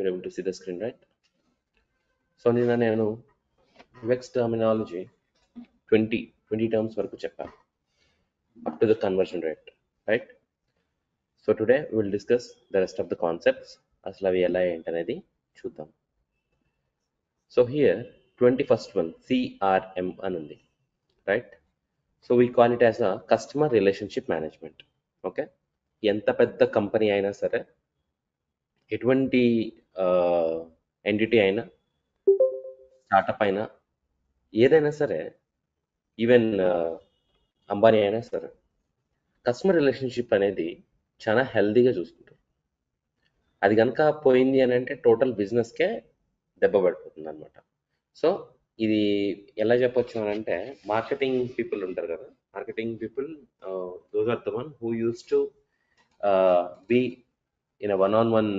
You're able to see the screen, right? So నేను UX terminology 20 terms వరకు చెప్పాను up to the conversion rate, right? So today we will discuss the rest of the concepts అసలు అవి ఎలా ఏంటనేది చూద్దాం. So here 21st one CRM అని ఉంది, right? So we call it as a customer relationship management. Okay, ఎంత పెద్ద company అయినా సరే, ఎటువంటి ఎంటిటీ అయినా, స్టార్టప్ అయినా, ఏదైనా సరే, ఈవెన్ అంబానీ అయినా సరే, కస్టమర్ రిలేషన్షిప్ అనేది చాలా హెల్దీగా చూసుకుంటారు. అది కనుక పోయింది అని అంటే టోటల్ బిజినెస్కే దెబ్బ పడిపోతుంది అనమాట. సో ఇది ఎలా చెప్పొచ్చు అని అంటే, మార్కెటింగ్ పీపుల్ ఉంటారు కదా, marketing people those are the one who use to be in a one-on-one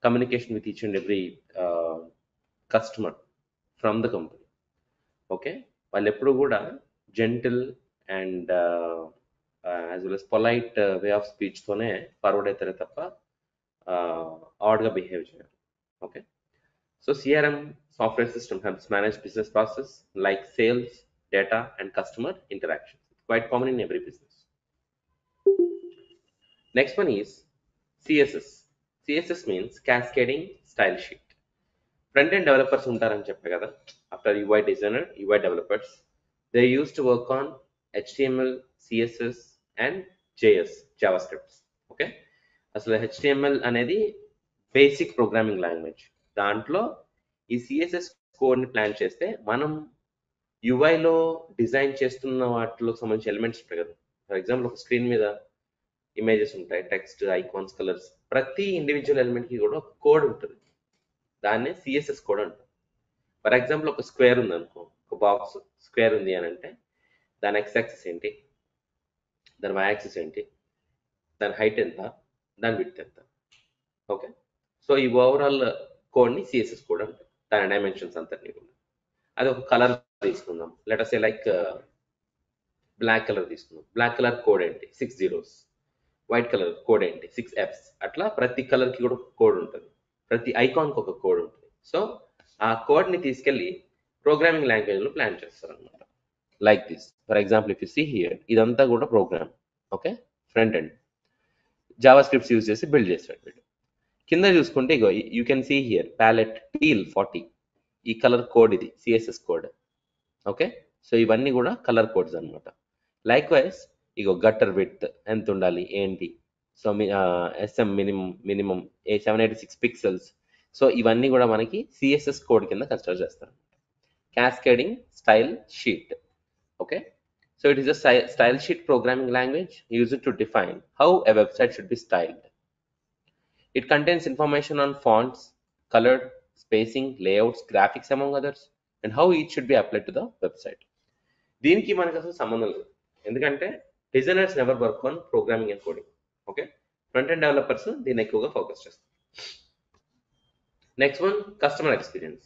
communication with each and every customer from the company. Okay, వాళ్ళు ఎప్పుడు కూడా gentle and as well as polite way of స్పీచ్తోనే forward అవుతారే తప్ప ఆడ్గా behave చేయరు. Okay, so CRM software system helps manage business process like sales, data, and customer interactions. It's quite common in every business. Next one is CSS. CSS means cascading style sheet. Front end developers ఉంటారని చెప్పే కదా, after UI designer, UI developers, they used to work on HTML, CSS, and JS, JavaScript. Okay, అసలు HTML అనేది basic programming language. దాంట్లో ఈ CSS కోడ్ని plan చేస్తే మనం యూఐలో డిజైన్ చేస్తున్న వాటిలో సంబంధించిన ఎలిమెంట్స్ ఉంటాయి కదా. ఫర్ ఎగ్జాంపుల్, ఒక స్క్రీన్ మీద ఇమేజెస్ ఉంటాయి, టెక్స్ట్, ఐకాన్స్, కలర్స్, ప్రతి ఇండివిజువల్ ఎలిమెంట్కి కూడా ఒక కోడ్ ఉంటుంది. దాన్నే CSS కోడ్ అంటారు. ఫర్ ఎగ్జాంపుల్, ఒక స్క్వేర్ ఉంది అనుకో, ఒక బాక్స్ స్క్వేర్ ఉంది అని అంటే దాని X యాక్సిస్ ఏంటి, దాని Y యాక్సిస్ ఏంటి, దాని హైట్ ఎంత, దాని విడ్త్ ఎంత. ఓకే, సో ఈ ఓవరాల్ కోడ్ని CSS కోడ్ అంటారు. దాని డైమెన్షన్స్ అంతటినీ కూడా. అది ఒక కలర్ తీసుకుందాం, let us say like black colour తీసుకుందాం. బ్లాక్ కలర్ కోడ్ ఏంటి, 6 zeros. వైట్ కలర్ కోడ్ ఏంటి, 6 Fs. అట్లా ప్రతి కలర్కి కూడా కోడ్ ఉంటుంది, ప్రతి ఐకాన్కి ఒక కోడ్ ఉంటుంది. సో ఆ కోడ్ని తీసుకెళ్ళి ప్రోగ్రామింగ్ లాంగ్వేజ్లో ప్లాన్ చేస్తారు అనమాట. Like this, for example, if you see here, ఇదంతా కూడా program. Okay, front end Java scripts use చేసి బిల్డ్ చేస్తాడు వీడు. కింద చూసుకుంటే ఇగో you can see here palette teal 40. ఈ కలర్ కోడ్ ఇది CSS కోడ్. ఓకే, సో ఇవన్నీ కూడా కలర్ కోడ్స్ అనమాట. లైక్ వైజ్ ఇగో గట్టర్ విడ్త్ ఎంత ఉండాలి ఏంటి, so SM minimum 786 pixels. So ఇవన్నీ కూడా మనకి CSS కోడ్ కింద కన్సిడర్ చేస్తారు. Cascading style sheet. Okay, so it is a style sheet programming language used to define how a website should be styled. It contains information on fonts, color, spacing, layouts, graphics, among others, and how each should be applied to the website. దీనికి మనకు అసలు సంబంధం లేదు, ఎందుకంటే designers never work on programming and coding. Okay, front end developers దీన్ని ఎక్కువగా focus చేస్తారు. Next one, customer experience.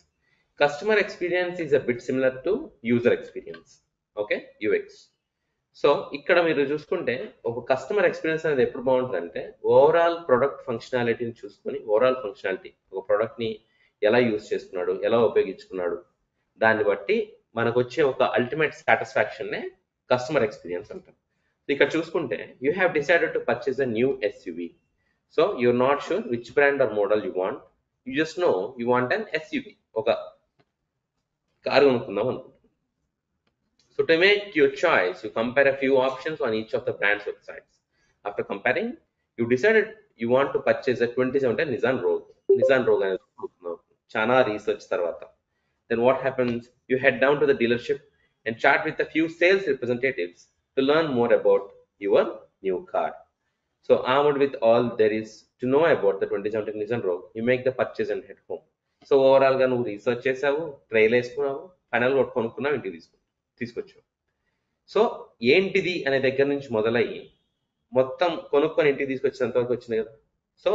Customer experience is a bit similar to user experience. Okay, UX. So ఇక్కడ మీరు చూసుకుంటే ఒక కస్టమర్ ఎక్స్పీరియన్స్ అనేది ఎప్పుడు బాగుంటుంది అంటే, ఓవరాల్ ప్రొడక్ట్ ఫంక్షనాలిటీని చూసుకొని, ఓవరాల్ ఫంక్షనాలిటీ ఒక ప్రోడక్ట్ని ఎలా యూజ్ చేసుకున్నాడు, ఎలా ఉపయోగించుకున్నాడు, దాన్ని బట్టి మనకు వచ్చే ఒక అల్టిమేట్ సాటిస్ఫాక్షన్నే కస్టమర్ ఎక్స్పీరియన్స్ అంటాం. ఇక్కడ చూసుకుంటే you have decided to purchase a new SUV. So you're not sure which brand or model you want, you just know you want an SUV. ఒక కారు కొనుక్కుందాం అనుకుంటున్నాం. So to make your choice, you compare a few options on each of the brand's websites. After comparing, you decided you want to purchase a 2017 Nissan Rogue. Nissan Rogue అనేది చాలా research తర్వాత. Then what happens? You head down to the dealership and chat with a few sales representatives to learn more about your new car. So armed with all there is to know about the 2017 Nissan Rogue, you make the purchase and head home. So overall గా నువ్వు research చేసావు, trial వేసుకున్నావు, final కొనుక్కున్నావు, ఇంటికి తీసుకొచ్చావు. So ఏంటిది అనే దగ్గర నుంచి మొదలయ్యి మొత్తం కొనుక్కొని ఇంటికి తీసుకొచ్చినంత వరకు వచ్చింది కదా. So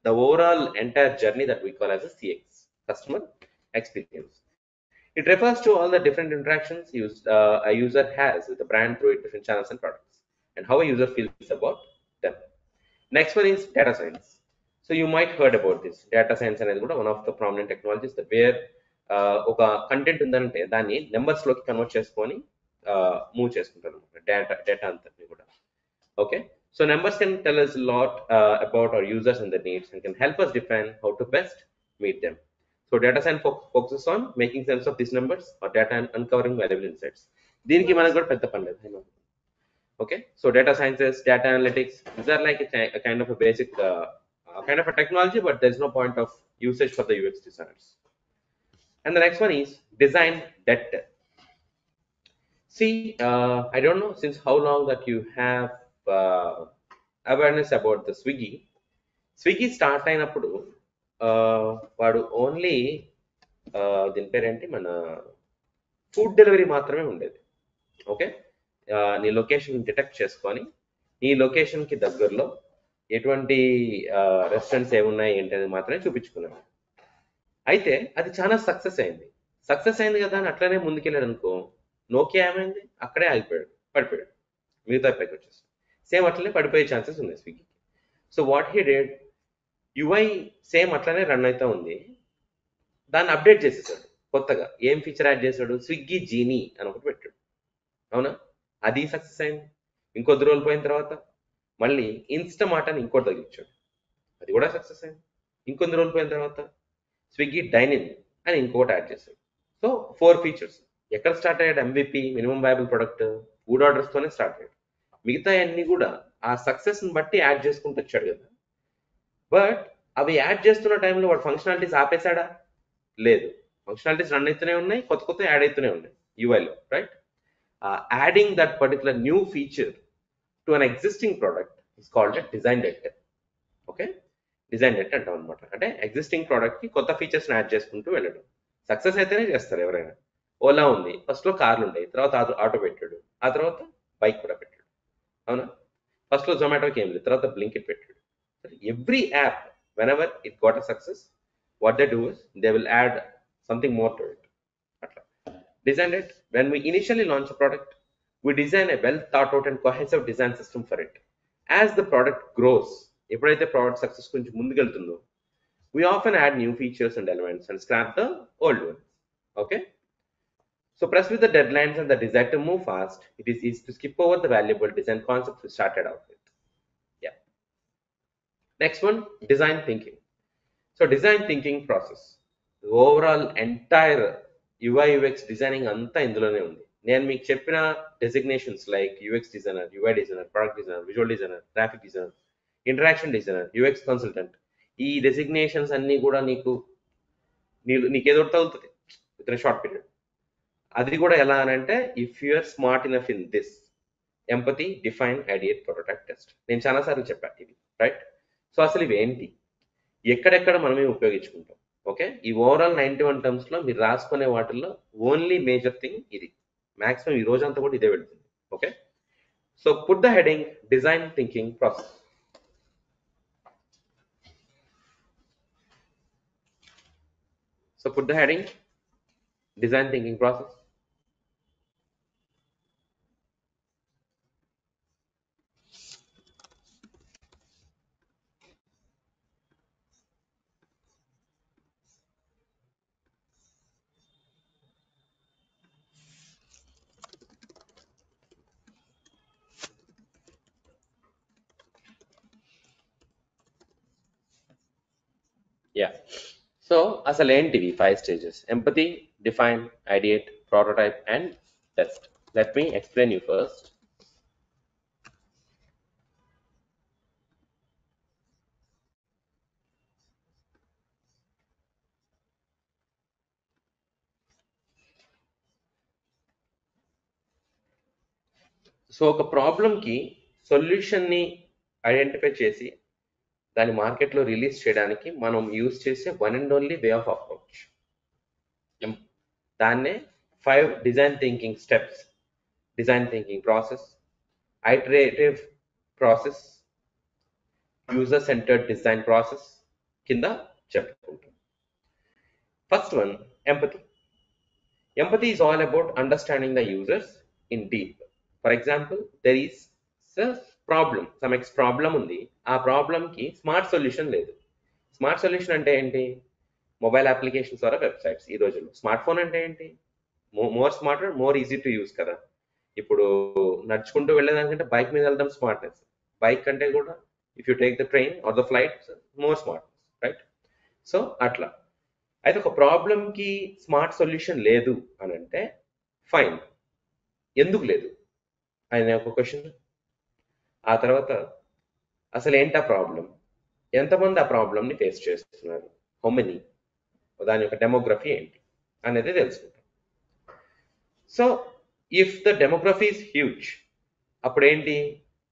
the overall entire journey that we call as a CX, customer experience. It refers to all the different interactions a user has with the brand through different channels and products, and how a user feels about them. Next one is data science. So So you might heard about this. Data science అనేది కూడా one of the prominent technologies that where ఒక content ఉందంటే దాన్ని numbers లోకి convert చేసుకొని move చేసుకుంటారు అనమాట data అంతటిని కూడా. Okay, so numbers can tell us a lot about our users and their needs and can help us define how to best meet them. So data science focuses on making sense of these numbers or data and uncovering valuable insights. దీనికి మనకు కూడా పెద్ద పని లేదు. Okay, so data sciences, data analytics, these are like a kind of a basic kind of a technology, but there's no point of usage for the UX designers. And the next one is design depth. See, I don't know since how long that you have awareness about the Swiggy start అయినప్పుడు వాడు only దీని పేరేంటి మన food delivery మాత్రమే ఉండేది. Okay, నీ location detect చేసుకొని నీ లొకేషన్కి దగ్గరలో ఎటువంటి రెస్టారెంట్స్ ఏమున్నాయి ఏంటి అనేది మాత్రమే చూపించుకున్నాను. అయితే అది చాలా సక్సెస్ అయింది కదా అని అట్లనే ముందుకెళ్ళాడు అనుకో, నోకియా ఏమైంది, అక్కడే పడిపోయాడు, మిగతా పైకి వచ్చేసి సేమ్ అట్లనే పడిపోయే ఛాన్సెస్ ఉన్నాయి స్విగ్గీకి. So what he did, UI same అట్లనే రన్ అవుతా ఉంది, దాన్ని అప్డేట్ చేసేసాడు. కొత్తగా ఏం ఫీచర్ యాడ్ చేశాడు, స్విగ్గీ జీనీ అని ఒకటి పెట్టాడు. అవునా, అది సక్సెస్ అయింది. ఇంకొద్ది రోజులు పోయిన తర్వాత మళ్ళీ ఇన్స్టామార్ట్ అని ఇంకోటి తగ్గించాడు, అది కూడా సక్సెస్ అయింది. ఇంకొన్ని రోజులు పోయిన తర్వాత స్విగ్గీ డైనిన్ అని ఇంకోటి యాడ్ చేశాడు. So 4 features. ఎక్కడ స్టార్ట్ అయ్యాడు, MVP minimum viable product food ఆర్డర్స్తోనే స్టార్ట్ అయ్యాడు. మిగతా అన్ని కూడా ఆ సక్సెస్ని బట్టి యాడ్ చేసుకుంటూ వచ్చాడు కదా. బట్ అవి యాడ్ చేస్తున్న టైంలో వాడు ఫంక్షనాలిటీస్ ఆపేశాడా, లేదు. ఫంక్షనాలిటీస్ రన్ అవుతూనే ఉన్నాయి, కొత్త యాడ్ అవుతూనే ఉన్నాయి యూఐలో, right. Adding that particular new feature to an existing product is called a design debt. Okay, design debt అంటాం అనమాట. అంటే ఎగ్జిస్టింగ్ ప్రోడక్ట్కి కొత్త ఫీచర్స్ని యాడ్ చేసుకుంటూ వెళ్ళడం. సక్సెస్ అయితేనే చేస్తారు ఎవరైనా. ఓలా ఉంది, ఫస్ట్లో కార్లు ఉండేవి, తర్వాత ఆటో పెట్టాడు, ఆ తర్వాత బైక్ కూడా పెట్టాడు. అవునా, ఫస్ట్లో జొమాటోకి ఏం లేదు, తర్వాత బ్లింకిట్ పెట్టాడు. Every app whenever it got a success, what they do is they will add something more to it. Atla design it. When we initially launch a product, we design a well thought out and cohesive design system for it. As the product grows, ఎప్పుడైతే product success గురించి ముందుకెళ్తుందో, we often add new features and elements and scrap the old ones. Okay, so pressed with the deadlines and the desire to move fast, it is easy to skip over the valuable design concepts we started out with. Yeah. Next one, design thinking. So design thinking process, the overall entire UI UX designing అంతా ఇందులోనే ఉంది. నేను మీకు చెప్పిన designations like UX designer, UI designer, product designer, visual designer, graphic designer, interaction designer, UX consultant, ఈ designations అన్నీ కూడా నీకు ఏదో తగులుతుంది విత్ ఇన్ షార్ట్ పీరియడ్. అది కూడా ఎలా అని అంటే, if you're smart enough in this empathy, define, ideate, prototype, test. నేను చాలాసార్లు చెప్పాను ఇది, రైట్. సో అసలు ఇవి ఏంటి, ఎక్కడెక్కడ మనమే ఉపయోగించుకుంటాం. ఓకే, ఈ ఓవరాల్ 91 టర్మ్స్లో మీరు రాసుకునే వాటిల్లో ఓన్లీ మేజర్ థింగ్ ఇది. మ్యాక్సిమం ఈ రోజంతా కూడా ఇదే వెళ్తుంది. Okay, so put the heading design thinking process. So put the heading design thinking process. Yeah. So అసలు ఏంటివి 5 stages? Empathy, define, ideate, prototype and test. Let me explain you first. So ఒక ప్రాబ్లంకి సొల్యూషన్ని identify చేసి దాని మార్కెట్లో release చేయడానికి మనం use చేసే one and only way of approach. దాన్నే 5 design thinking steps, design thinking process, iterative process, user centred design process కింద చెప్పుకుంటాం. First one, empathy. Empathy is all about understanding the users in deep. For example, there is a problem, some problem ఉంది, ఆ ప్రాబ్లంకి smart solution లేదు. Smart solution అంటే ఏంటి? Mobile applications ద్వారా websites. ఈ రోజుల్లో స్మార్ట్ ఫోన్ అంటే ఏంటి? More smarter, more easy to use కదా. ఇప్పుడు నడుచుకుంటూ వెళ్ళేదానికంటే బైక్ మీద వెళ్ళడం స్మార్ట్నెస్. బైక్ కంటే కూడా if you take the train or the flight, more smartness, right? So అట్లా. అయితే ఒక ప్రాబ్లంకి స్మార్ట్ సొల్యూషన్ లేదు అని అంటే ఫైన్, ఎందుకు లేదు అనే ఒక క్వశ్చన్. ఆ తర్వాత అసలు ఏంటి ఆ ప్రాబ్లం, ఎంతమంది ఆ ప్రాబ్లంని ఫేస్ చేస్తున్నారు, హౌ మెనీ, దాని యొక్క డెమోగ్రఫీ ఏంటి అనేది తెలుసుకుంటాం. So if the demography is huge, అప్పుడు ఏంటి,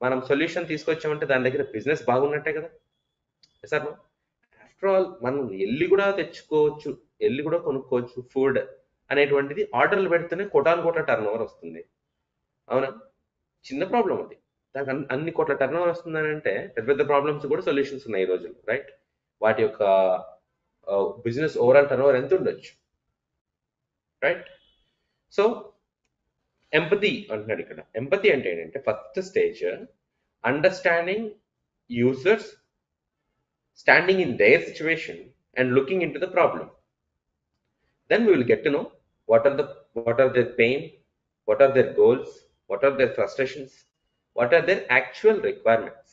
మనం సొల్యూషన్ తీసుకొచ్చామంటే దాని దగ్గర బిజినెస్ బాగున్నట్టే కదా సార్. ఆఫ్టర్ ఆల్ మనం వెళ్ళి కూడా తెచ్చుకోవచ్చు, వెళ్ళి కూడా కొనుక్కోవచ్చు ఫుడ్ అనేటువంటిది. ఆర్డర్లు పెడితేనే కోటాను కోట్ల టర్న్ ఓవర్ వస్తుంది, అవునా? చిన్న ప్రాబ్లం అది, దానికి అన్ని కోట్ల టర్న్ ఓవర్ వస్తుందని అంటే పెద్ద పెద్ద ప్రాబ్లమ్స్ కూడా సొల్యూషన్స్ ఉన్నాయి ఈ రోజుల్లో, రైట్? వాటి యొక్క బిజినెస్ ఓవరాల్ టర్న్ ఓవర్ ఎంత ఉండొచ్చు, రైట్? సో ఎంపతి అంటున్నాడు ఇక్కడ. ఎంపతి అంటే ఏంటంటే first stage understanding users, standing in there situation and looking in to the problem. Then we will get to know what are their pain, what are their goals, what are their frustrations, what are their actual requirements.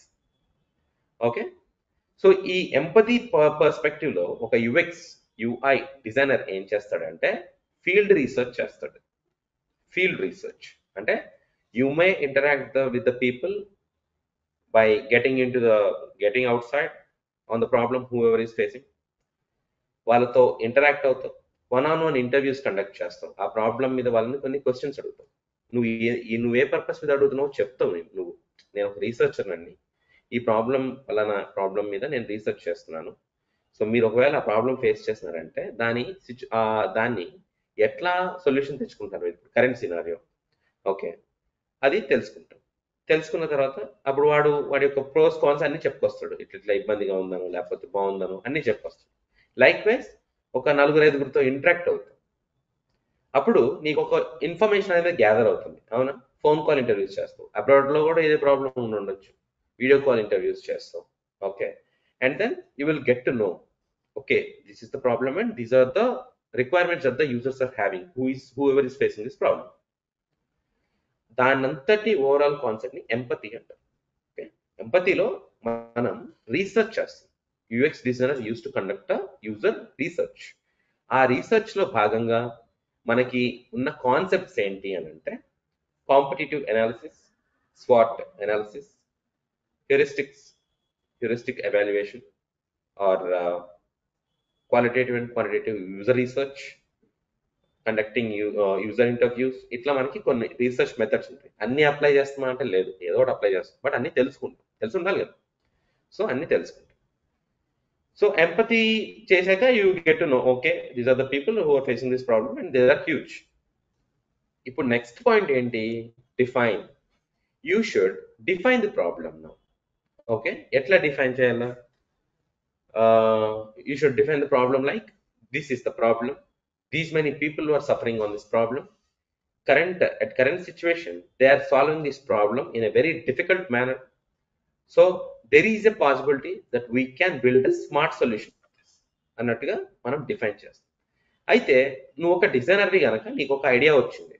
Okay, so ఈ empathy perspective లో ఒక UX UI designer ఏం చేస్తాడంటే field research చేస్తాడు. Field research అంటే you may interact with the people by getting out side on the problem who ever is facing. వాళ్ళతో interact అవుతావు, one on one interviews conduct చేస్తావు, ఆ ప్రాబ్లం మీద వాళ్ళని కొన్ని క్వశ్చన్స్ అడుగుతావు. నువ్వు ఏ పర్పస్ మీద అడుగుతున్నావు చెప్తావు. నేను ఒక రీసెర్చర్ అండి, ఈ ప్రాబ్లం మీద నేను రీసెర్చ్ చేస్తున్నాను. సో మీరు ఒకవేళ ఆ ప్రాబ్లం ఫేస్ చేస్తున్నారంటే దాన్ని ఎట్లా సొల్యూషన్ తెచ్చుకుంటారు కరెంట్ సినారియో, ఓకే, అది తెలుసుకున్న తర్వాత అప్పుడు వాడి యొక్క ప్రోస్ కాన్స్ అన్ని చెప్పుకొస్తాడు. ఇట్లా ఇబ్బందిగా ఉందనో లేకపోతే బాగుందనో అన్ని చెప్పుకొస్తాడు. లైక్ వైజ్ ఒక 4-5 ఇంటరాక్ట్ అవుతాం, అప్పుడు నీకు ఒక ఇన్ఫర్మేషన్ అనేది గ్యాదర్ అవుతుంది, అవునా? ఫోన్ కాల్ ఇంటర్వ్యూస్ చేస్తావు, అబ్రాడ్లో కూడా ఇదే ప్రాబ్లం ఉండొచ్చు, వీడియో కాల్ ఇంటర్వ్యూస్ చేస్తావు, okay. And then you will get to know, okay, this is the problem and these are the requirements that the users are having, whoever is facing this problem. దానంతటి overall concept ని empathy అంటారు. Okay, ఎంపతిలో మనం research చేస్తాం. UX designer used to conduct user research. ఆ research లో భాగంగా మనకి ఉన్న కాన్సెప్ట్స్ ఏంటి అని అంటే కాంపిటేటివ్ అనాలిసిస్, స్వాట్ analysis, heuristic evaluation or qualitative and quantitative user research, conducting user interviews. ఇట్లా మనకి కొన్ని రీసెర్చ్ మెథడ్స్ ఉంటాయి. అన్ని అప్లై చేస్తామా అంటే లేదు, ఏదో ఒకటి అప్లై చేస్తాం, బట్ అన్ని తెలిసి ఉండాలి కదా. సో అన్ని తెలుసుకుంటాం. సో ఎంపతి చేశాక you get to know, okay, these are the people who are facing this problem and they are huge. ఇప్పుడు నెక్స్ట్ పాయింట్ ఏంటి? Define. You should define the problem now. Okay, ఎట్లా define చేయాలా? You should define the problem like, this is the problem, these many people who are suffering on this problem, at current situation they are solving this problem in a very difficult manner, so there is a possibility that we can build a smart solution అన్నట్టుగా మనం define చేస్తాం. అయితే నువ్వు ఒక డిజైనర్వి కనుక నీకు ఒక idea వచ్చింది,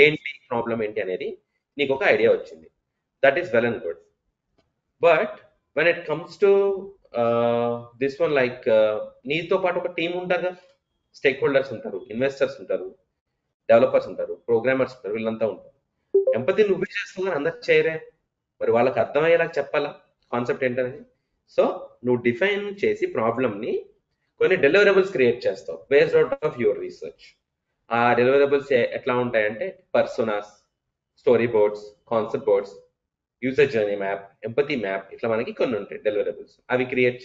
ఏంటి ప్రాబ్లం ఏంటి అనేది నీకు ఒక ఐడియా వచ్చింది, that is well and good. But when it comes to this one, like నీతో పాటు ఒక టీం ఉంటారు కదా, స్టేక్ హోల్డర్స్ ఉంటారు, ఇన్వెస్టర్స్ ఉంటారు, డెవలపర్స్ ఉంటారు, ప్రోగ్రామర్స్ ఉంటారు, వీళ్ళంతా ఉంటారు. ఎంపతి నువ్వే చేస్తావు కానీ అందరు చేయరే, మరి వాళ్ళకి అర్థమయ్యేలా చెప్పాలా కాన్సెప్ట్ ఏంటనేది. సో నువ్వు డిఫైన్ చేసి ప్రాబ్లమ్ని కొన్ని డెలివరబుల్స్ క్రియేట్ చేస్తావు based out of your research. ఆ డెలివరబుల్స్ ఎట్లా ఉంటాయంటే personas, story boards, concept boards, user journey map, empathy map, ఇట్లా మనకి కొన్ని ఉంటాయి డెలివరబుల్స్. అవి క్రియేట్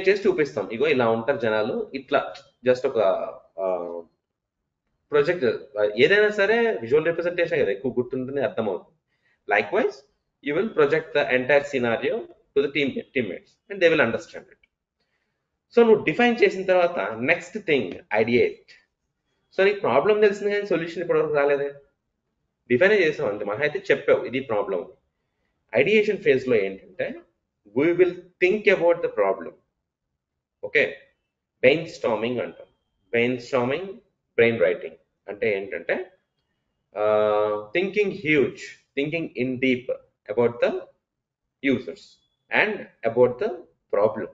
చేసి చూపిస్తాం. ఇగో ఇలా ఉంటారు జనాలు, ఇట్లా జస్ట్ ఒక ప్రొజెక్ట్. ఏదైనా సరే విజువల్ రిప్రజెంటేషన్ కదా ఎక్కువ గుర్తుంటుంది, అర్థమవుతుంది. Like wise you will project the entire scenario to the teammates and they will understand it. So నువ్వు డిఫైన్ చేసిన తర్వాత నెక్స్ట్ థింగ్ ఐడియేట్. సో నీకు ప్రాబ్లం తెలిసింది కానీ సొల్యూషన్ ఇప్పటివరకు రాలేదే, డిఫైన్ చేసావు అంతే, మహా అయితే చెప్పావు ఇది ప్రాబ్లం. ఐడియేషన్ ఫేజ్లో ఏంటంటే we will think about the problem. Okay, brain storming అంటాం. బ్రెయిన్ స్టామింగ్, బ్రెయిన్ రైటింగ్ అంటే ఏంటంటే thinking huge, thinking in deep about the users and about the problem.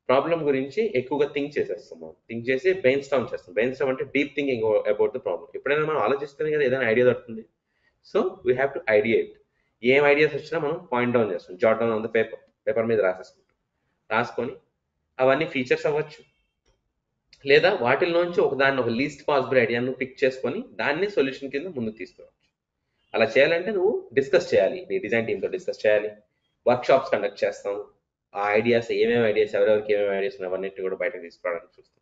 Problem గురించి ఎక్కువగా థింక్ చేసేస్తాం. మనం థింక్ చేసి బ్రెయిన్ స్టామ్ చేస్తాం. బ్రెయిన్ స్టామ్ అంటే deep thinking about the problem. ఎప్పుడైనా మనం ఆలోచిస్తేనే కదా ఏదైనా ఐడియా దొరుకుతుంది. So we have to ideate. ఏం ఐడియాస్ వచ్చినా మనం పాయింట్ డౌన్ చేస్తాం, Jat down on the paper మీద రాసేసుకుంటాం. రాసుకొని అవన్నీ ఫీచర్స్ అవ్వచ్చు, లేదా వాటిల్లోంచి ఒకదాన్ని, ఒక లీస్ట్ పాసిబుల్ ఐడియాను పిక్ చేసుకొని దాన్ని సొల్యూషన్ కింద ముందుకు తీసుకురావచ్చు. అలా చేయాలంటే నువ్వు డిస్కస్ చేయాలి, నీ డిజైన్ టీమ్తో డిస్కస్ చేయాలి, వర్క్ షాప్స్ కండక్ట్ చేస్తాం. ఆ ఐడియాస్, ఏమేమి ఐడియాస్, ఎవరెవరికి ఏమేమి ఐడియాస్ ఉన్నాయి అవన్నిటిని కూడా బయటకు తీసుకురావడానికి చూస్తాం.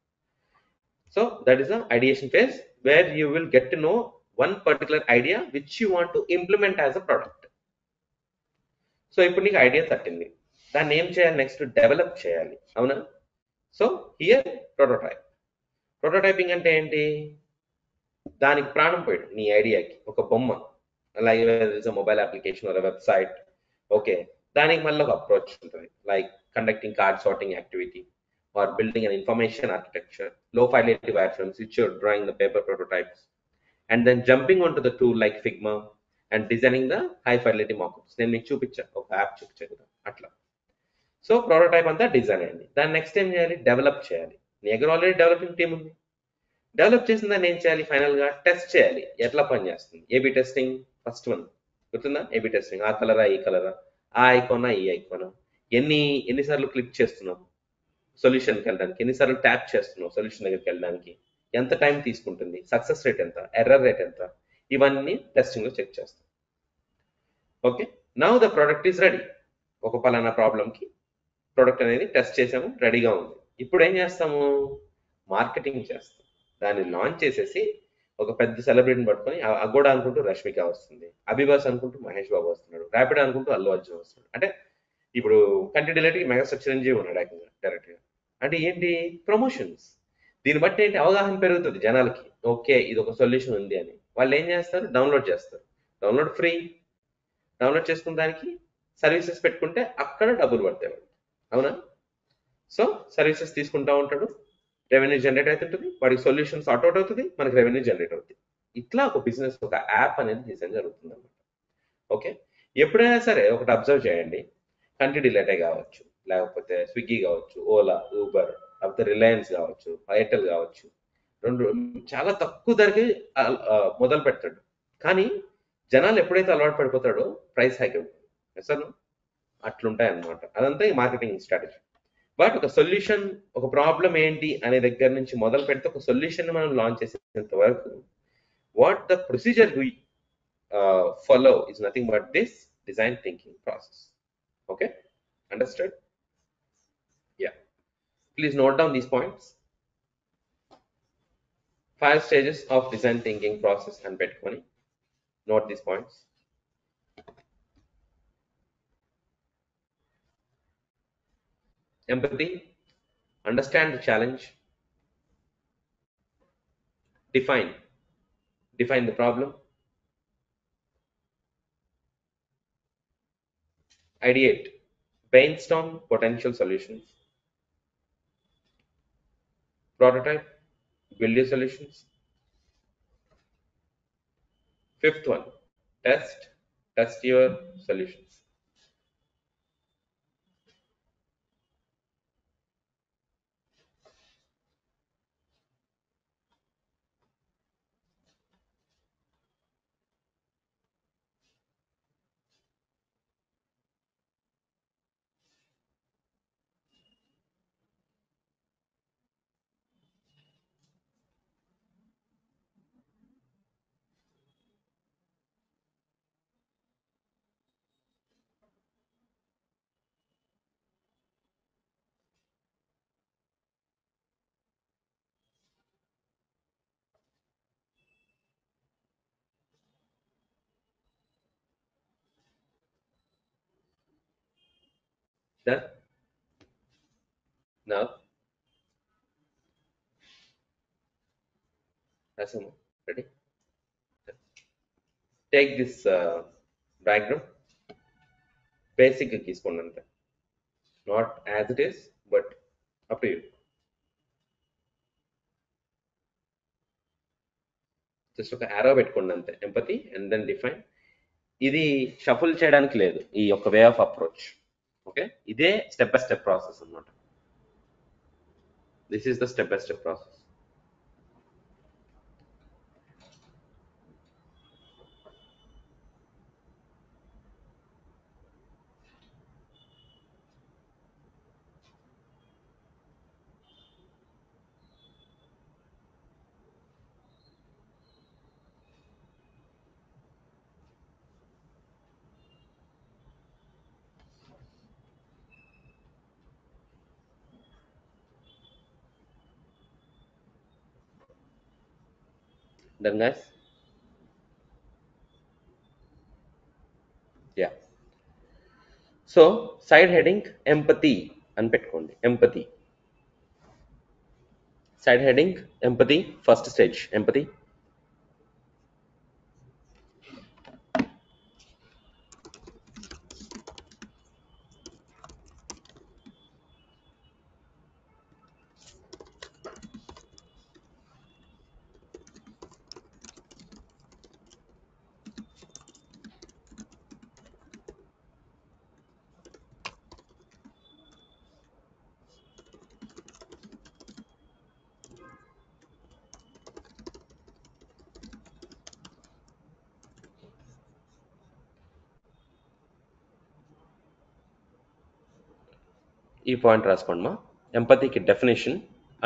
So that is the ideation phase where you will get to no one particular idea which you want to implement as a product. So ఇప్పుడు నీకు ఐడియా తట్టింది, దాన్ని ఏం చేయాలి, నెక్స్ట్ డెవలప్ చేయాలి, అవునా? So here prototype. ప్రోటోటైపింగ్ అంటే ఏంటి? దానికి ప్రాణం పోయాడు నీ ఐడియాకి, ఒక బొమ్మ, అలాగే mobile application or website. Okay, దానికి మళ్ళీ ఒక అప్రోచ్ ఉంటుంది, like conducting card sorting activity or building an information architecture, low fidelity wireframes which you're drawing the paper prototypes, and then jumping onto the tool like Figma and designing the high fidelity mockups. నేను మీకు చూపించా, ఒక app చూపించా కదా అట్లా. So prototype అంతా design అయింది. దాన్ని నెక్స్ట్ ఏం చేయాలి, డెవలప్ చేయాలి. నీ దగ్గర ఆల్రెడీ డెవలపింగ్ టీమ్ ఉంది. డెవలప్ చేసిన దాన్ని ఏం చేయాలి, ఫైనల్గా టెస్ట్ చేయాలి, ఎట్లా పనిచేస్తుంది. ఏబీ టెస్టింగ్ ఫస్ట్ వన్ గుర్తుందా? ఏబీ టెస్టింగ్, ఆ కలరా ఈ కలరా, ఆ ఐకానా ఈ ఐకానా, ఎన్నిసార్లు క్లిక్ చేస్తున్నాం సొల్యూషన్కి వెళ్ళడానికి, ఎన్నిసార్లు ట్యాప్ చేస్తున్నావు సొల్యూషన్ దగ్గరికి వెళ్ళడానికి, ఎంత టైం తీసుకుంటుంది, సక్సెస్ రేట్ ఎంత, ఎర్రర్ రేట్ ఎంత, ఇవన్నీ టెస్టింగ్లో చెక్ చేస్తాం. Okay, now the product is ready. ఒక పలానా ప్రాబ్లంకి ప్రోడక్ట్ అనేది టెస్ట్ చేసాము, రెడీగా ఉంది. ఇప్పుడు ఏం చేస్తాము, మార్కెటింగ్ చేస్తాం. దాన్ని లాంచ్ చేసేసి ఒక పెద్ద సెలబ్రిటీని పట్టుకొని, అగోడా అనుకుంటూ రష్మిక వస్తుంది, అభిబాస్ అనుకుంటూ మహేష్ బాబు వస్తున్నాడు, ర్యాపిడ్ అనుకుంటూ అల్లు అర్జున్ వస్తున్నాడు. అంటే ఇప్పుడు కంటి డిలేట్కి మెగాస్టార్ చిరంజీవి ఉన్నాడు ఏకంగా డైరెక్ట్గా. అంటే ఏంటి, ప్రమోషన్స్. దీన్ని బట్టి ఏంటి, అవగాహన పెరుగుతుంది జనాలకి. ఓకే, ఇది ఒక సొల్యూషన్ ఉంది అని. వాళ్ళు ఏం చేస్తారు, డౌన్లోడ్ చేస్తారు. Download free. డౌన్లోడ్ చేసుకున్న దానికి సర్వీసెస్ పెట్టుకుంటే అక్కడ డబ్బులు పడతాయి, అవునా? సో సర్వీసెస్ తీసుకుంటా ఉంటాడు, రెవెన్యూ జనరేట్ అవుతుంటుంది, వాడికి సొల్యూషన్ సార్ట్ అవుట్ అవుతుంది, మనకి రెవెన్యూ జనరేట్ అవుతుంది. ఇట్లా ఒక బిజినెస్, ఒక యాప్ అనేది డిజైన్ జరుగుతుంది అన్నమాట. ఓకే, ఎప్పుడైనా సరే ఒకటి అబ్జర్వ్ చేయండి, కంటి డిలేటే కావచ్చు, లేకపోతే స్విగ్గీ కావచ్చు, ఓలా, ఊబర్, లేకపోతే రిలయన్స్ కావచ్చు, ఎయిర్టెల్ కావచ్చు, రెండు చాలా తక్కువ ధరకి మొదలు పెడతాడు. కానీ జనాలు ఎప్పుడైతే అలవాటు పడిపోతాడో ప్రైస్ హైక్ అవుతుంది. అసలు అట్లుంటాయి అన్నమాట. అదంతా ఈ మార్కెటింగ్ స్ట్రాటజీ. బట్ ఒక సొల్యూషన్, ఒక ప్రాబ్లం ఏంటి అనే దగ్గర నుంచి మొదలు పెడితే ఒక సొల్యూషన్ మనం లాంచ్ చేసేంత వరకు what the procedure we follow is nothing but this design thinking process. Okay, understood? Yeah, please note down these points. 5 stages of design thinking process and petkoni. Note these points. Empathy, understand the challenge, define the problem, ideate, brainstorm potential solutions, prototype, build your solutions. Fifth one, test your solutions. Done? Now, Asuma, ready? Take this diagram, basic తీసుకోండి అంతే. Not as it is, but up to you. Just ఒక arrow పెట్టుకోండి అంతే, empathy and then define. ఇది shuffle చేయడానికి లేదు ఈ యొక్క వే ఆఫ్ అప్రోచ్. ఓకే, ఇదే స్టెప్ బై స్టెప్ ప్రాసెస్ అన్నమాట. This is the step by step process. Done, guys? Yeah. So side heading empathy అని పెట్టుకోండి. Empathy side heading empathy, first stage empathy. ఈ పాయింట్ రాసుకోండి మా. ఎంపతికి definition: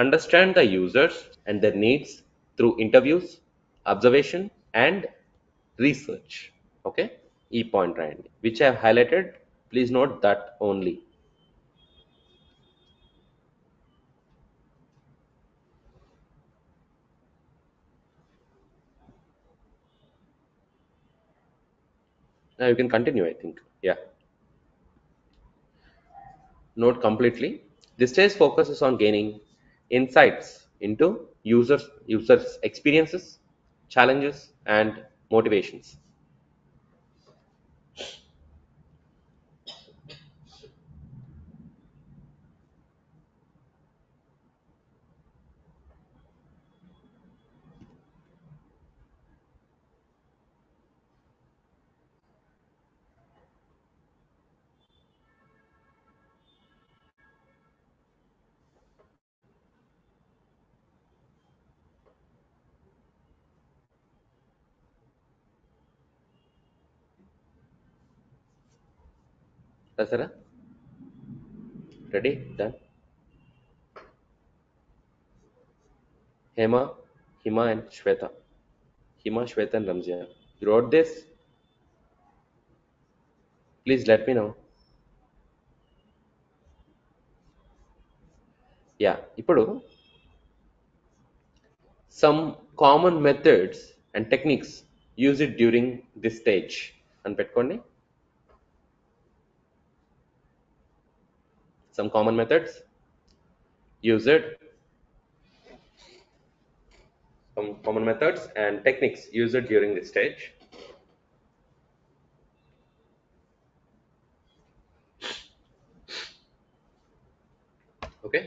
understand the users and their needs through interviews, observation and research. Okay, ఈ point రాయండి. Which I have highlighted, please note that only. Now you can continue, I think. Yeah. Note completely. This stage focuses on gaining insights into users' experiences, challenges, and motivations. Rasara? Ready? Done? Hema, Hima, and Shweta. Hima, Shweta, and Ramzia. You wrote this? Please let me know. Yeah. ఇప్పుడు some common methods and techniques use it during this stage అని పెట్టుకోండి. Some common methods use it. Some common methods and techniques use it during this stage. Okay.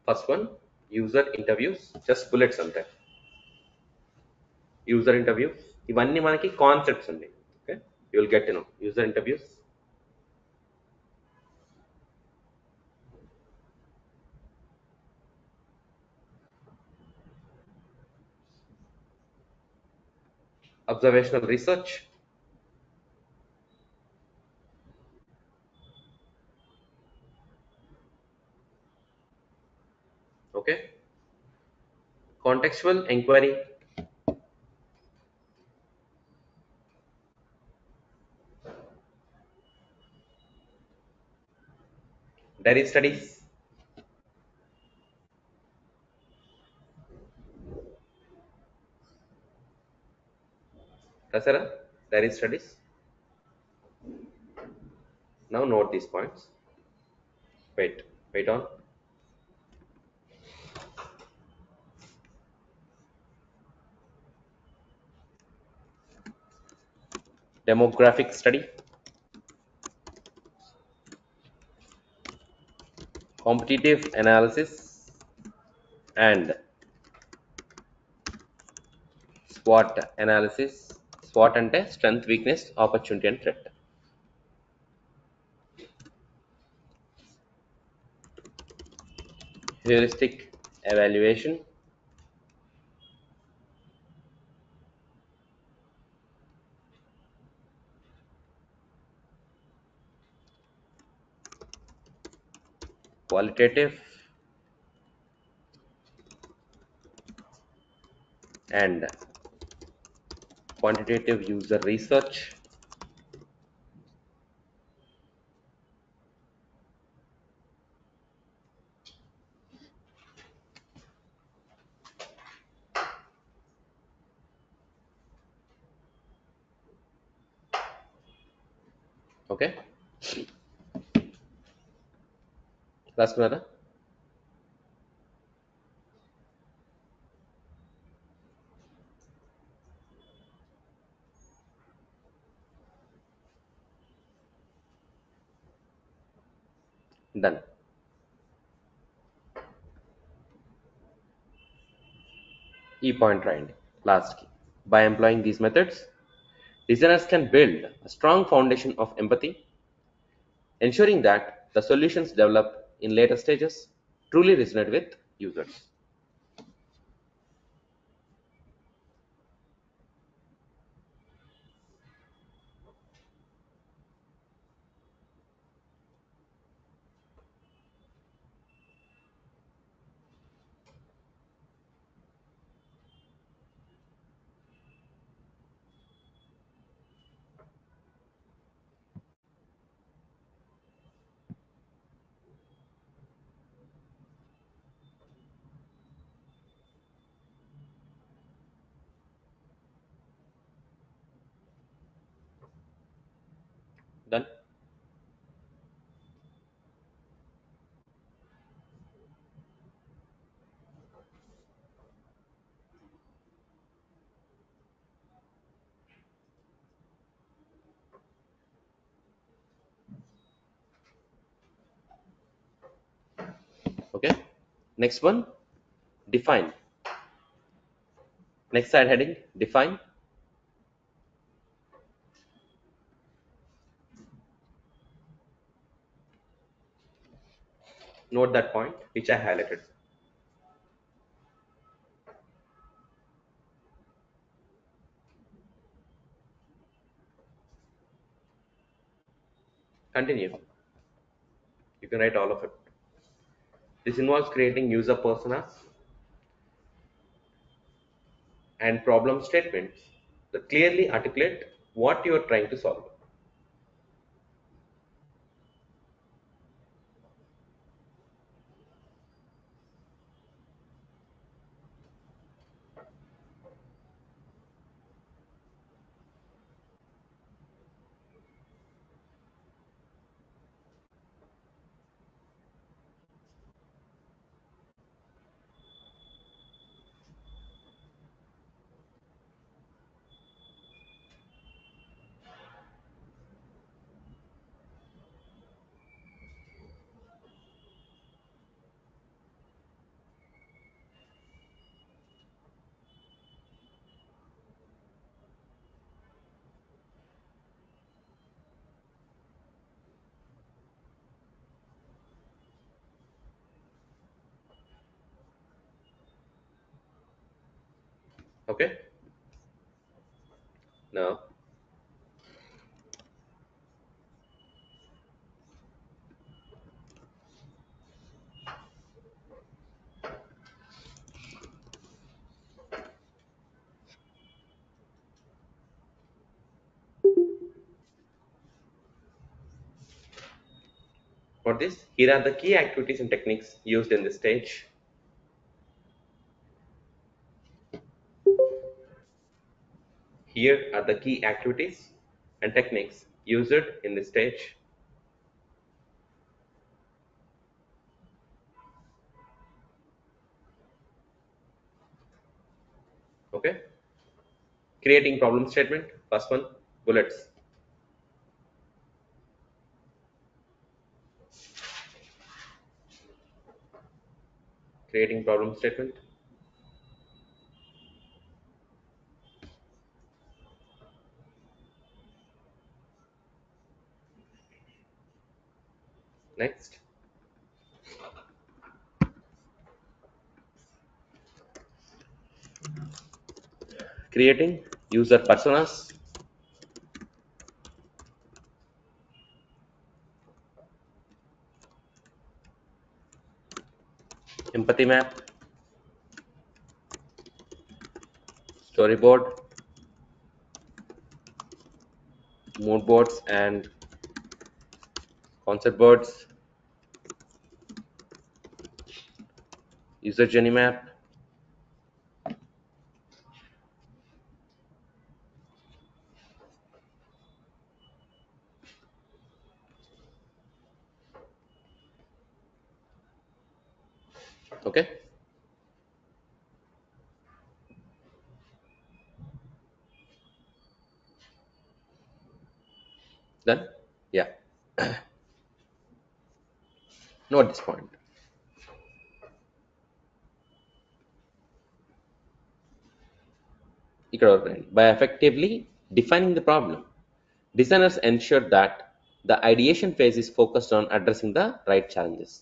First one, user interviews. Just bullets అంతే. User interviews ఇవన్నీ మనకి concepts అండి. Okay, you will get to know user interviews. Observational research, okay, contextual enquiry, diary studies, రాసారా? Diary studies. Now note these points. Wait on. demographic study, competitive analysis, and SWOT analysis. SWOT అంటే strength, weakness, opportunity and threat. Heuristic evaluation, qualitative and quantitative user research, okay, రాసుకున్నారా? Done. ఈ point రాయండి లాస్ట్కి. By employing these methods, designers can build a strong foundation of empathy, ensuring that the solutions developed in later stages truly resonate with users. Done. Okay. Next one, define. Next side heading, define. Note that point which I highlighted. Continue. You can write all of it. This involves creating user personas and problem statements that clearly articulate what you are trying to solve. Okay. Now, for this, here are the key activities and techniques used in this stage. Here are the key activities and techniques used in this stage. Okay. Creating problem statement. First one, bullets. Creating problem statement. Next, creating user personas. Empathy map. Storyboard. Mood boards and concept boards. User journey map. Okay, done. Yeah, no at this point. ఇక్కడ వరకు. By effectively defining the problem, designers ensure that the ideation phase is focused on addressing the right challenges.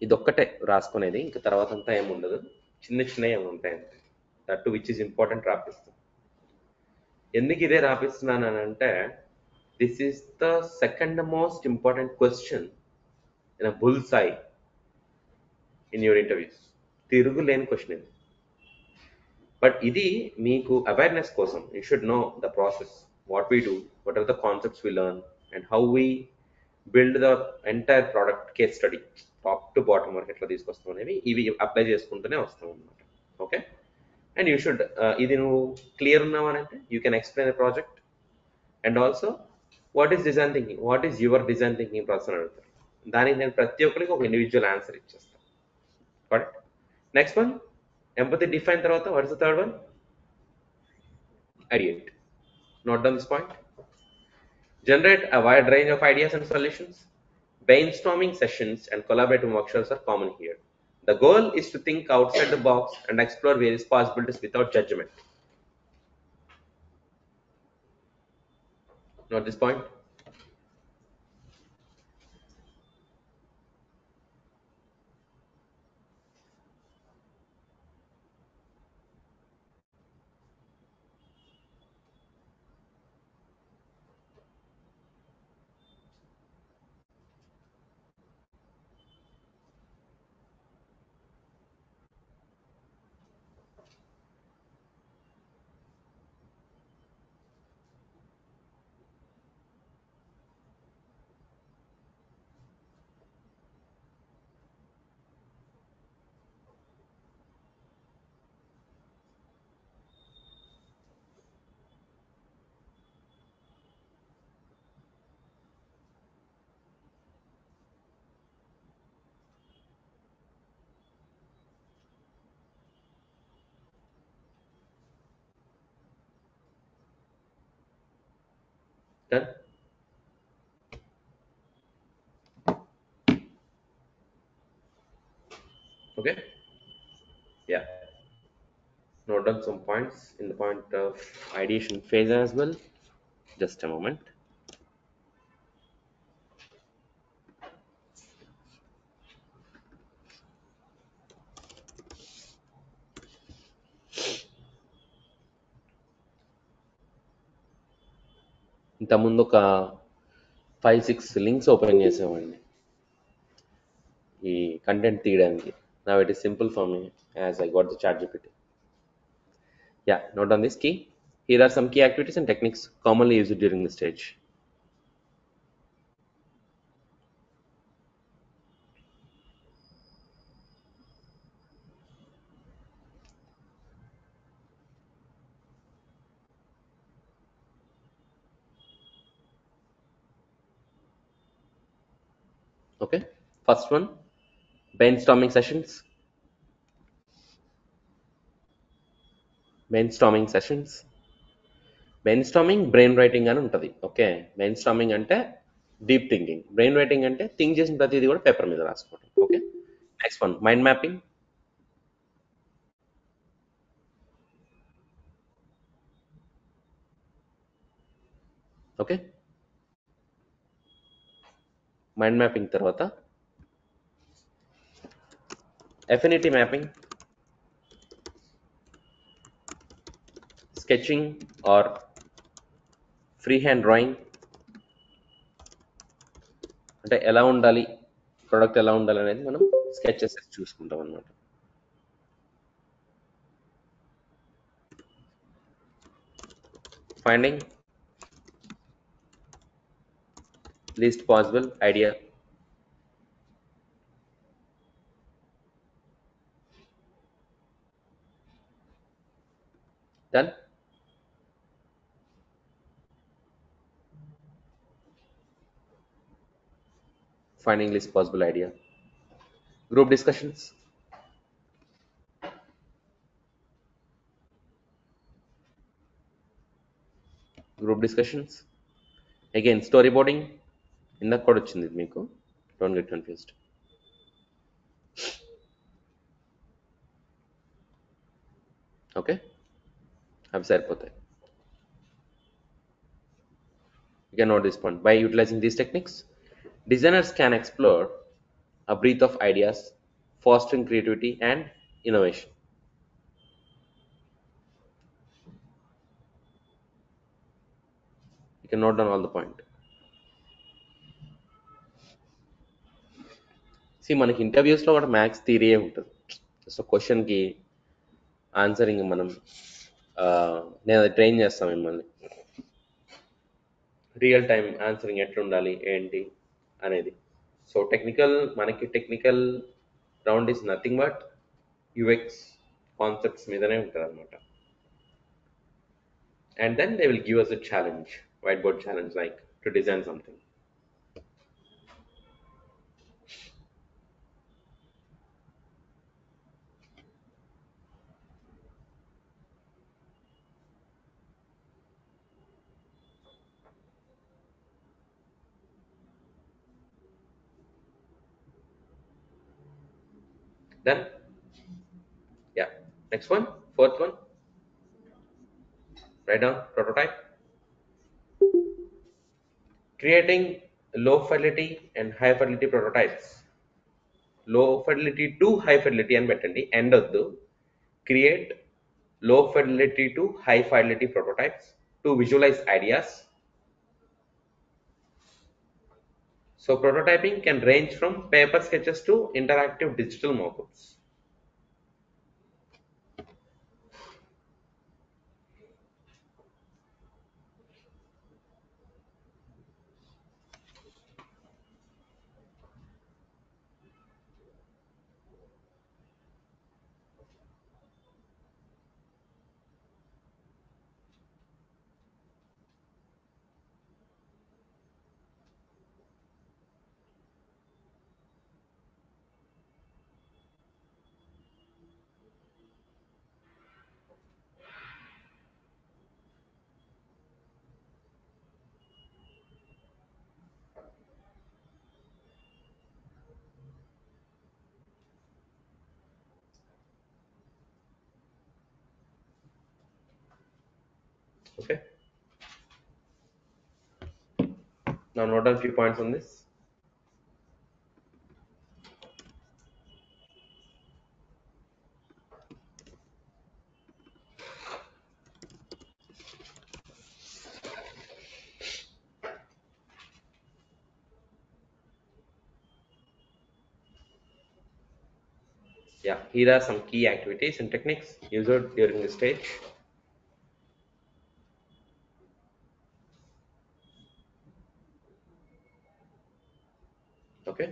ఇదొక్కటే రాసుకునేది, ఇంకా తర్వాత అంతా ఏమి ఉండదు. చిన్న చిన్న ఏమి ఉంటాయి అంతే. దట్ విచ్ ఇస్ ఇంపార్టెంట్ రాపిస్తాం. ఎందుకు ఇదే రాపిస్తున్నాను అని అంటే, this is the second most important question in a bull sigh in your interviews. తిరుగులేని క్వశ్చన్ ఇది. బట్ ఇది మీకు అవేర్నెస్ కోసం. You should know the process, what we do, what are the concepts we learn, and how we build the entire product case study top to bottom వరకు ఎట్లా తీసుకొస్తాం అనేవి ఇవి అప్లై చేసుకుంటూనే వస్తాం అనమాట. ఓకే, అండ్ యూ షుడ్ ఇది నువ్వు క్లియర్ ఉన్నావనంటే you can explain the project. And also what is design thinking, what is your design thinking process అని అడుగుతారు. దానికి నేను ప్రతి ఒక్కరికి ఒక ఇండివిజువల్ ఆన్సర్ ఇచ్చేస్తాను. Correct. Next one, empathy define తర్వాత what is the third one? Ideate. Note down this point. Generate a wide range of ideas and solutions. Brainstorming sessions and collaborative workshops are common here. The goal is to think outside the box and explore various possibilities without judgment. Note this point. Done. Okay. Yeah. Note down some points in the point of ideation phase as well. Just a moment. ఇంతకుముందు ఒక 5-6 links open చేసామండి ఈ content తీయడానికి. Now it is simple for me as I got the ChatGPT. Yeah, note on this key. Here are some key activities and techniques commonly used during the stage. Okay, first one, brainstorming sessions. Brainstorming sessions. Brainstorming brainwriting అని ఉంటుంది. Okay, brainstorming అంటే deep thinking. Brainwriting అంటే think చేసిన ప్రతిదీ కూడా paper మీద రాసుకోవడం. Okay, next one mind mapping. Okay, mind mapping తర్వాత affinity mapping, sketching or free hand drawing. అంటే ఎలా ఉండాలి, ప్రొడక్ట్ ఎలా ఉండాలి అనేది మనం స్కెచెస్ చూసుకుంటాం అనమాట. Finding least possible idea. Done. Finding least possible idea. Group discussions. Group discussions. Again, storyboarding. ఇందాక కూడా వచ్చింది మీకు, డోంట్ గెట్ కన్ఫ్యూజ్డ్. ఓకే, అవి సరిపోతాయి. You can note this point. By utilizing these techniques, designers can explore a breadth of ideas, fostering creativity and innovation. You can note down all the point. మనకి ఇంటర్వ్యూస్లో కూడా maths థియరీయే ఉంటుంది. So క్వశ్చన్కి answering మనం నేను అది train చేస్తాం మిమ్మల్ని, real time answering ఎట్లా ఉండాలి ఏంటి అనేది. సో మనకి technical round is nothing but UX concepts మీదనే ఉంటుంది అనమాట. And then they will give us a challenge, white board challenge, like to design something. Done? Yeah. Next one, fourth one. Write down prototype. Creating low fidelity and high fidelity prototypes. Low fidelity to high fidelity and పెట్టండి, end వద్దు. Create low fidelity to high fidelity prototypes to visualize ideas. So prototyping can range from paper sketches to interactive digital mockups. Okay. Now note down a few points on this. Yeah, here are some key activities and techniques used during this stage. Okay.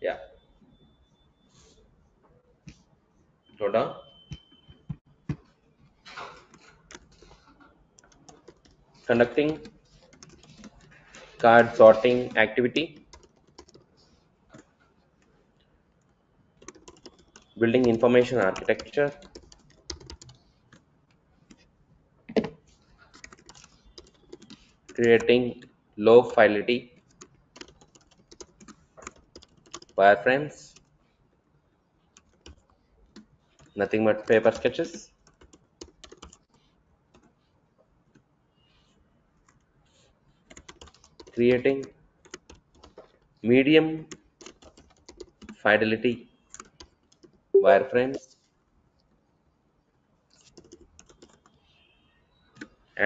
Yeah. Note down. Conducting card sorting activity. Building information architecture. creating low fidelity wireframes, nothing but paper sketches, creating medium fidelity wireframes,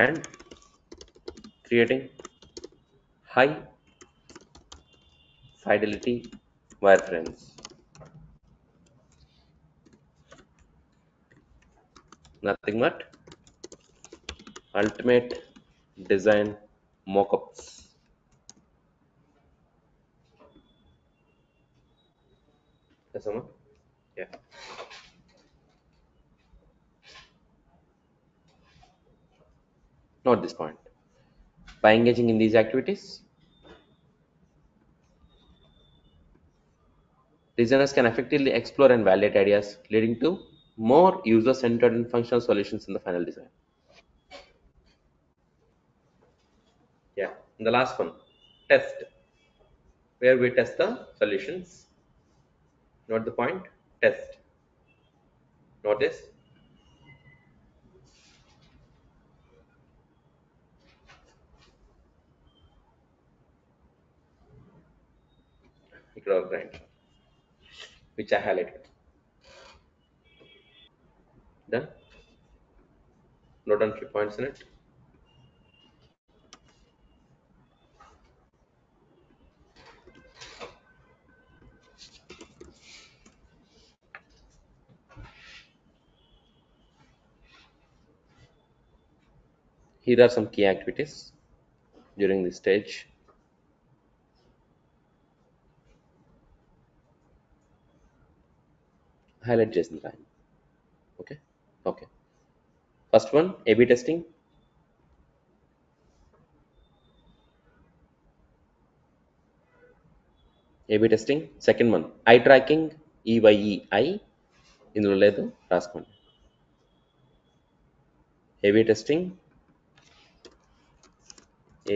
and creating high fidelity wireframes. Nothing but ultimate design mockups. Yes, someone? Yeah. Not this point. By engaging in these activities, designers can effectively explore and validate ideas, leading to more user-centered and functional solutions in the final design. Yeah. And the last one, test, where we test the solutions. Note the point, test. Notice, ignore grind, which I highlighted. Done. Note down few points in it. Here are some key activities during this stage. Highlight JSON line. Okay. Okay. First one, A/B testing. A/B testing. Second one, eye tracking. EYEI. ఇందులో లేదు రాసుకోండి. A/B testing.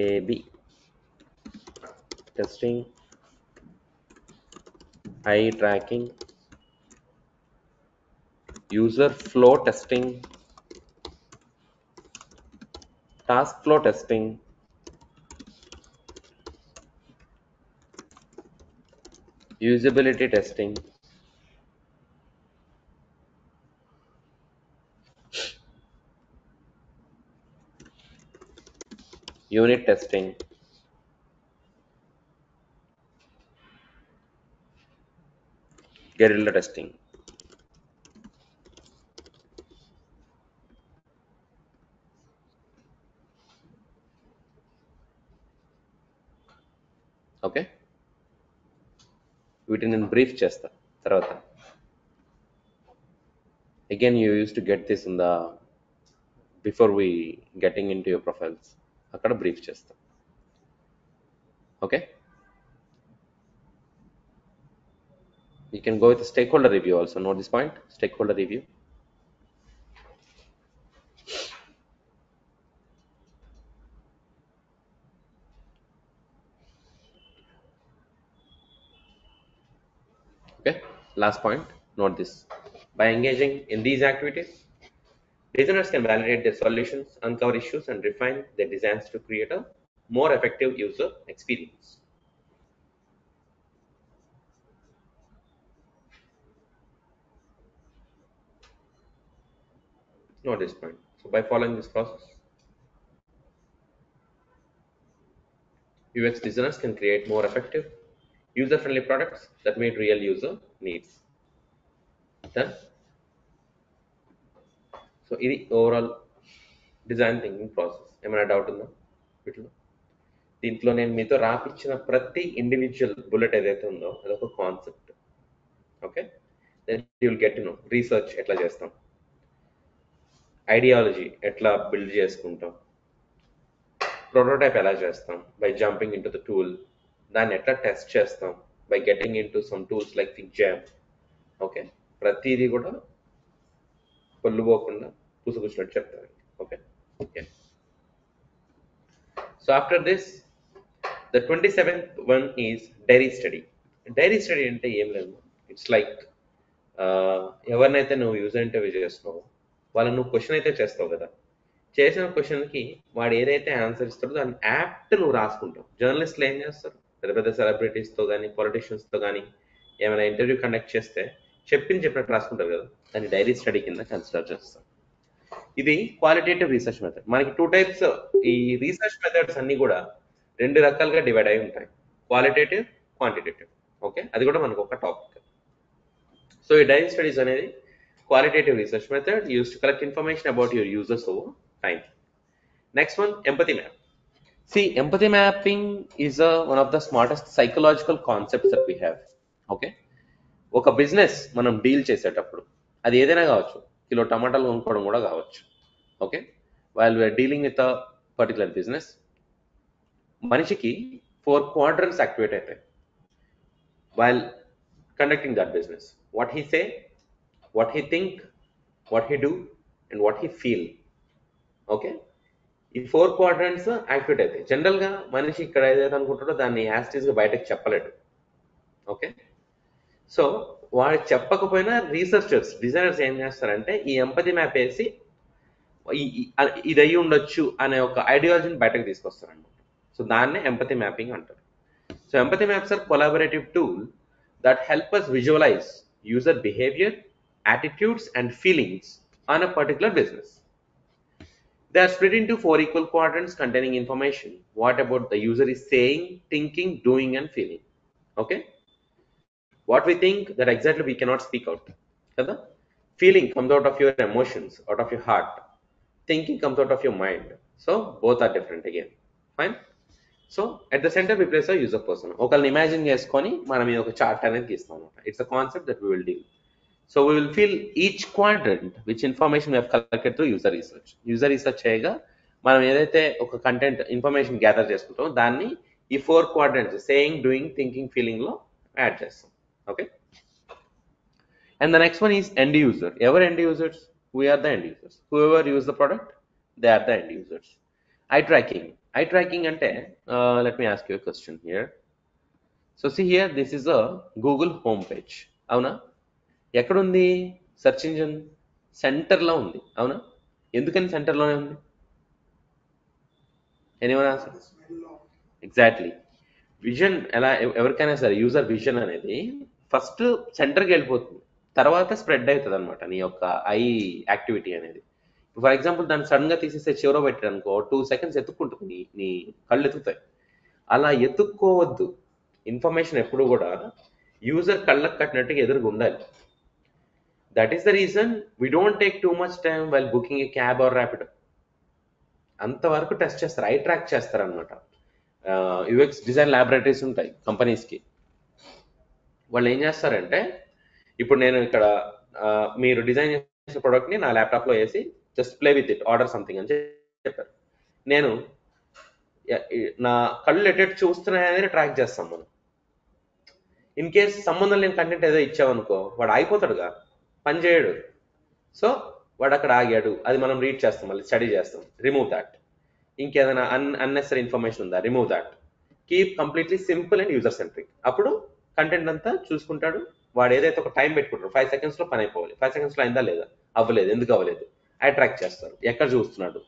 A/B testing. Eye tracking. User flow testing. Task flow testing. Usability testing. Unit testing. Guerrilla testing. Okay, వీటిని నేను brief చేస్తా తర్వాత. Again, you used to get this in the before we getting into your profiles. అక్కడ brief చేస్తాం. Okay, you can go with the stakeholder review also. Note this point, stakeholder review. Okay, last point, note this. By engaging in these activities, designers can validate their solutions, uncover issues, and refine their designs to create a more effective user experience. Note this point. So by following this process, UX designers can create more effective, user-friendly products that meet real user needs. Done. So ఇది overall design thinking process. ఏమైనా doubt ఉందా వీటిలో? దీంట్లో నేను మీతో రాపిచ్చిన ప్రతి individual bullet ఏదైతే ఉందో అదొక concept. Okay, then you will get to know research ఎట్లా చేస్తాం, ఐడియాలజీ ఎట్లా బిల్డ్ చేసుకుంటాం, ప్రోటోటైప్ ఎలా చేస్తాం by jumping in to the tool, దాన్ని ఎట్లా టెస్ట్ చేస్తాం by getting in to some tools like FigJam. Okay, ప్రతిదీ కూడా పొల్లుపోకుండా పూసుకొచ్చినట్టు చెప్తాను. Okay, okay. So after this, the 27th one is dairy study. Dairy study అంటే ఏం లేదు, ఇట్స్ లైక్ ఎవరినైతే నువ్వు యూజర్ ఇంటర్వ్యూ చేస్తున్నావు వాళ్ళని నువ్వు క్వశ్చన్ అయితే చేస్తావు కదా, చేసిన క్వశ్చన్కి వాడు ఏదైతే ఆన్సర్ ఇస్తాడో దాని యాప్ట్ నువ్వు రాసుకుంటావు. జర్నలిస్టులు ఏం చేస్తారు, పెద్ద పెద్ద సెలబ్రిటీస్తో కానీ పొలిటీషియన్స్తో కానీ ఏమైనా ఇంటర్వ్యూ కండక్ట్ చేస్తే చెప్పినట్టు రాసుకుంటారు కదా, దాన్ని డైరీ స్టడీ కింద కన్సిడర్ చేస్తాం. ఇది క్వాలిటేటివ్ రీసెర్చ్ మెథడ్. మనకి 2 టైప్స్ ఈ రీసెర్చ్ మెథడ్స్ అన్ని కూడా 2 రకాలుగా డివైడ్ అయి ఉంటాయి, క్వాలిటేటివ్, క్వాంటిటేటివ్. ఓకే, అది కూడా మనకు ఒక టాపిక్. సో ఈ డైరీ స్టడీస్ అనేది qualitative research method used to collect information about your users over time. Next one, empathy map. See, empathy mapping is one of the smartest psychological concepts that we have. Okay, ఒక business మనం deal చేసేటప్పుడు అది ఏదైనా కావచ్చు, kilo టమాటాలు కొనుక్కోవడం కూడా కావచ్చు. Okay, while we're dealing with a particular business, మనిషికి 4 quadrants యాక్టివేట్ అవుతాయి while conducting that business. What he say, what he think, what he do, and what he feel. Okay, ఈ 4 quadrants యాక్టివేట్ అయితే జనరల్గా మనిషి ఇక్కడ ఏదైతే అనుకుంటాడో దాన్ని యాస్టీస్గా బయటకు చెప్పలేడు. ఓకే, సో వాడు చెప్పకపోయినా రీసెర్చర్స్, డిజైనర్స్ ఏం చేస్తారంటే ఈ ఎంపతి మ్యాప్ వేసి ఇది అయ్యి ఉండొచ్చు అనే ఒక ఐడియాలజీని బయటకు తీసుకొస్తారనమాట. సో దాన్నే ఎంపతి మ్యాపింగ్ అంటారు. So empathy maps are collaborative tool that help us visualize user behavior, attitudes and feelings on a particular business. They are split into 4 equal quadrants containing information what about the user is saying, thinking, doing and feeling. Okay, what we think, that exactly we cannot speak out kada. Feeling comes out of your emotions, out of your heart. Thinking comes out of your mind. So both are different again. Fine. So at the centre we place a user person. ఒకళ్ళని imagine చేసుకొని మనం ఇది ఒక chart అనేది గీస్తాం అనమాట. It's a concept that we will deal. So we will fill each quadrant which information we have collected through user research. User research చేయగా మనం ఏదైతే ఒక కంటెంట్ ఇన్ఫర్మేషన్ గ్యాదర్ చేసుకుంటామో దాన్ని ఈ 4 quadrants సేయింగ్, డూయింగ్, థింకింగ్, ఫీలింగ్లో యాడ్ చేస్తాం. Okay, and the next one is end user. ఎవరు end users? We are the end users. Whoever use the product, they are the end users. Eye tracking. Eye tracking అంటే let me ask you a question here. So see here, this is a Google home page. అవునా? ఎక్కడుంది search engine? సెంటర్లో ఉంది. అవునా? ఎందుకని సెంటర్లోనే ఉంది? Anyone answer? Exactly. Vision ఎలా, ఎవరికైనా సరే యూజర్ విజన్ అనేది ఫస్ట్ సెంటర్కి వెళ్ళిపోతుంది, తర్వాత స్ప్రెడ్ అవుతుంది అనమాట నీ యొక్క ఐ యాక్టివిటీ అనేది. ఫర్ ఎగ్జాంపుల్ దాన్ని సడన్గా తీసేస్తే చివర పెట్టాడు అనుకో, 2 seconds ఎత్తుక్కుంటుంది, నీ కళ్ళు ఎత్తుకుతాయి. అలా ఎత్తుక్కోవద్దు. ఇన్ఫర్మేషన్ ఎప్పుడు కూడా యూజర్ కళ్ళకు కట్టినట్టుగా ఎదురుగా ఉండాలి. That is the reason we don't take too much time while booking A cab are Rapido. అంతవరకు టెస్ట్ చేస్తారు, ఐ ట్రాక్ చేస్తారు అనమాట. యూఎక్స్ డిజైన్ ల్యాబొరేటరీస్ ఉంటాయి కంపెనీస్కి. వాళ్ళు ఏం చేస్తారంటే, ఇప్పుడు నేను ఇక్కడ మీరు డిజైన్ చేసిన ప్రోడక్ట్ని నా ల్యాప్టాప్లో వేసి just play with it, order something అని చెప్పారు. నేను నా కళ్ళు ఎటు చూస్తున్నాయనేది ట్రాక్ చేస్తాం మనం. ఇన్ కేస్ సంబంధం లేని కంటెంట్ ఏదో ఇచ్చామనుకో, వాడు ఆగిపోతాడుగా, పని చేయడు. సో వాడు అక్కడ ఆగాడు, అది మనం రీడ్ చేస్తాం, మళ్ళీ స్టడీ చేస్తాం, రిమూవ్ దాట్. ఇంకేదైనా అన్నెసరీ ఇన్ఫర్మేషన్ ఉందా, remove that. Keep completely simple and user centric. అప్పుడు కంటెంట్ అంతా చూసుకుంటాడు. వాడు ఏదైతే ఒక టైం పెట్టుకుంటాడు, 5 seconds పని అయిపోవాలి. 5 seconds అయిందా లేదా, అవ్వలేదు, ఎందుకు అవ్వలేదు, అట్రాక్ట్ చేస్తారు. ఎక్కడ చూస్తున్నాడు,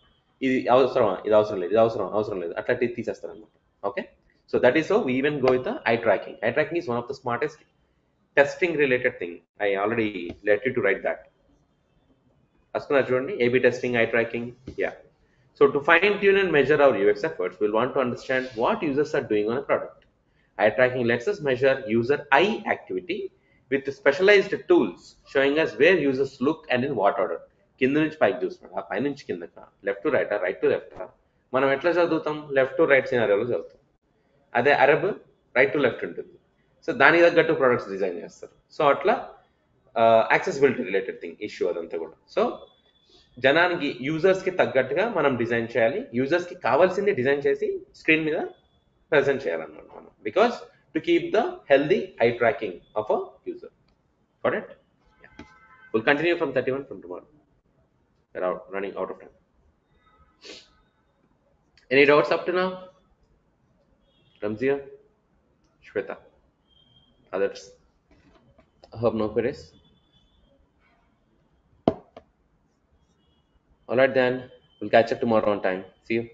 ఇది అవసరమా, ఇది అవసరం లేదు, ఇది అవసరం లేదు, అట్లా తీసేస్తారు అనమాట. Okay, so that is how we even go with I tracking. Eye tracking is one of the smartest testing related thing. I already let you to right that. రాసుకున్నారు చూడండి, AB testing, I tracking. Yeah. So to fine tune and measure our UX efforts, we'll want to understand what users are doing on a product. Eye tracking lets us measure user eye activity with specialized tools showing us where users look and in what order. కింద నుంచి పైకి చూస్తున్నాడు, ఆ పై నుంచి కిందక, left to రైటా, right to లెఫ్టా. మనం ఎట్లా చదువుతాం, లెఫ్ట్ టు రైట్ సినారియోలో చదువుతాం. అదే అరబ్ రైట్ టు లెఫ్ట్ ఉంటుంది. సో దానికి తగ్గట్టు ప్రొడక్ట్స్ డిజైన్ చేస్తారు. సో అట్లా యాక్సెసిబిలిటీ రిలేటెడ్ థింగ్ ఇష్యూ అదంతా కూడా. సో జనానికి, యూజర్స్కి తగ్గట్టుగా మనం డిజైన్ చేయాలి. యూజర్స్కి కావాల్సింది డిజైన్ చేసి స్క్రీన్ మీద ప్రెజెంట్ చేయాలన్నమాట మనం. Because to keep the healthy I tracking of a user. Got it? We'll continue from 31 from tomorrow. We're running out of time. Any doubts up to now? Ramzia, Shweta, others. I hope no queries. All right, then we'll catch up tomorrow on time. See you.